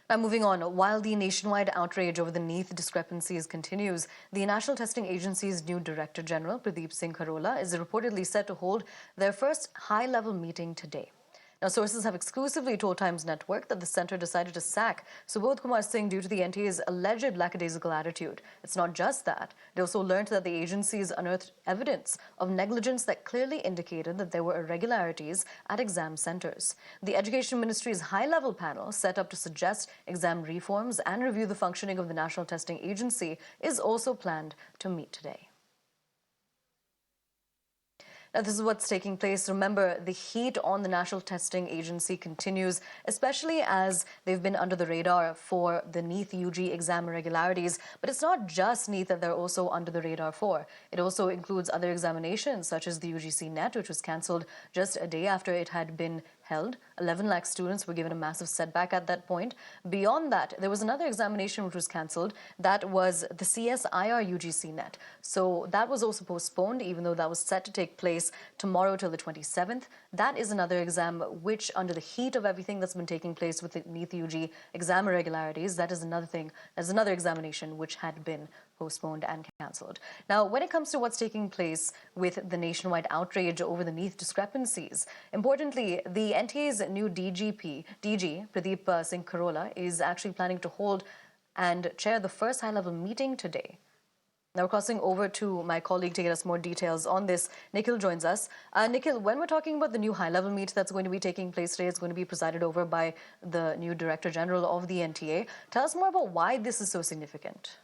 Now, moving on, while the nationwide outrage over the NEET discrepancies continues, the National Testing Agency's new Director General, Pradeep Singh Kharola, is reportedly set to hold their first high-level meeting today. Now, sources have exclusively told Times Network that the centre decided to sack Subodh Kumar Singh due to the NTA's alleged lackadaisical attitude. It's not just that. They also learned that the agencies unearthed evidence of negligence that clearly indicated that there were irregularities at exam centres. The Education Ministry's high-level panel, set up to suggest exam reforms and review the functioning of the National Testing Agency, is also planned to meet today. Now, this is what's taking place. Remember, the heat on the National Testing Agency continues, especially as they've been under the radar for the NEET UG exam irregularities. But it's not just NEET that they're also under the radar for. It also includes other examinations, such as the UGC NET, which was cancelled just a day after it had been held. 11 lakh students were given a massive setback at that point. Beyond that, there was another examination which was cancelled. That was the CSIR UGC NET. So that was also postponed, even though that was set to take place tomorrow till the 27th. That is another exam which, under the heat of everything that's been taking place with the NEET UG exam irregularities, that is another thing. There's another examination which had been postponed and cancelled. Now, when it comes to what's taking place with the nationwide outrage over the NEET discrepancies, importantly, the NTA's new DG, Pradeep Singh Kharola, is actually planning to hold and chair the first high-level meeting today. Now, we're crossing over to my colleague to get us more details on this. Nikhil joins us. Nikhil, when we're talking about the new high-level meet that's going to be taking place today, it's going to be presided over by the new Director General of the NTA. Tell us more about why this is so significant.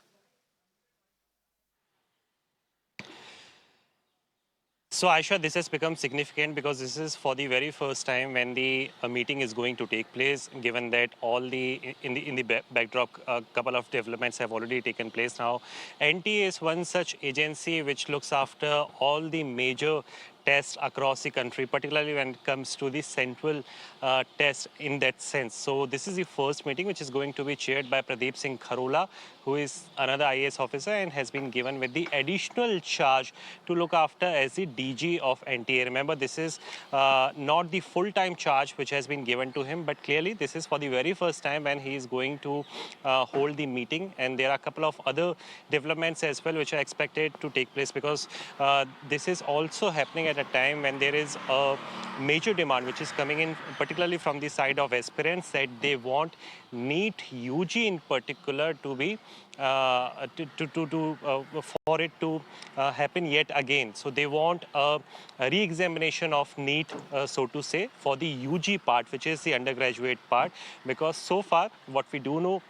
So, Aisha, this has become significant because this is for the very first time when the meeting is going to take place, given that all the in the backdrop, a couple of developments have already taken place now. NTA is one such agency which looks after all the major tests across the country, particularly when it comes to the central test in that sense. So this is the first meeting which is going to be chaired by Pradeep Singh Kharola, who is another IAS officer and has been given with the additional charge to look after as the DG of NTA. Remember, this is not the full-time charge which has been given to him, but clearly this is for the very first time when he is going to hold the meeting. And there are a couple of other developments as well which are expected to take place, because this is also happening at a time when there is a major demand which is coming in, particularly from the side of aspirants, that they want NEET UG in particular to be for it to happen yet again. So they want a re-examination of NEET, so to say, for the UG part, which is the undergraduate part, because so far what we do know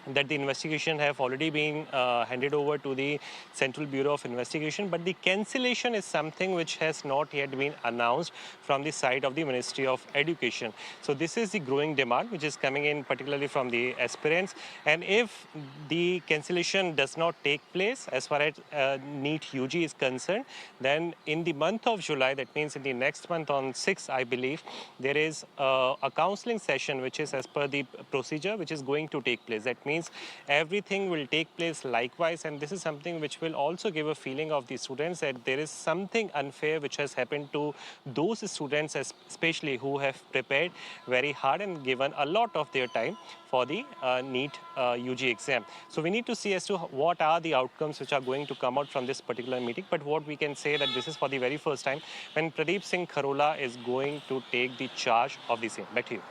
that the investigation have already been handed over to the Central Bureau of Investigation, but the cancellation is something which has not yet been announced from the side of the Ministry of Education. So this is the growing demand which is coming in, particularly from the aspirants. And if the cancellation does not take place as far as NEET UG is concerned, then in the month of July, that means in the next month on 6th, I believe, there is a counseling session which is as per the procedure which is going to take place. That means everything will take place likewise, and this is something which will also give a feeling of the students that there is something unfair which has happened to those students, especially who have prepared very hard and given a lot of their time for the NEET UG exam. So we need to see as to what are the outcomes which are going to come out from this particular meeting. But what we can say that this is for the very first time when Pradeep Singh Kharola is going to take the charge of the same. Back to you.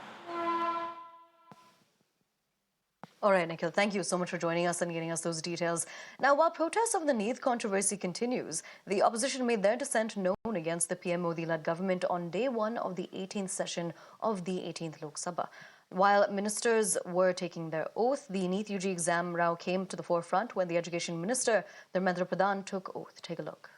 All right, Nikhil, thank you so much for joining us and getting us those details. Now, while protests of the NEET controversy continues, the opposition made their dissent known against the PM Modi-led government on day one of the 18th session of the 18th Lok Sabha. While ministers were taking their oath, the NEET UG exam row came to the forefront when the Education Minister Dharmendra Pradhan took oath. Take a look.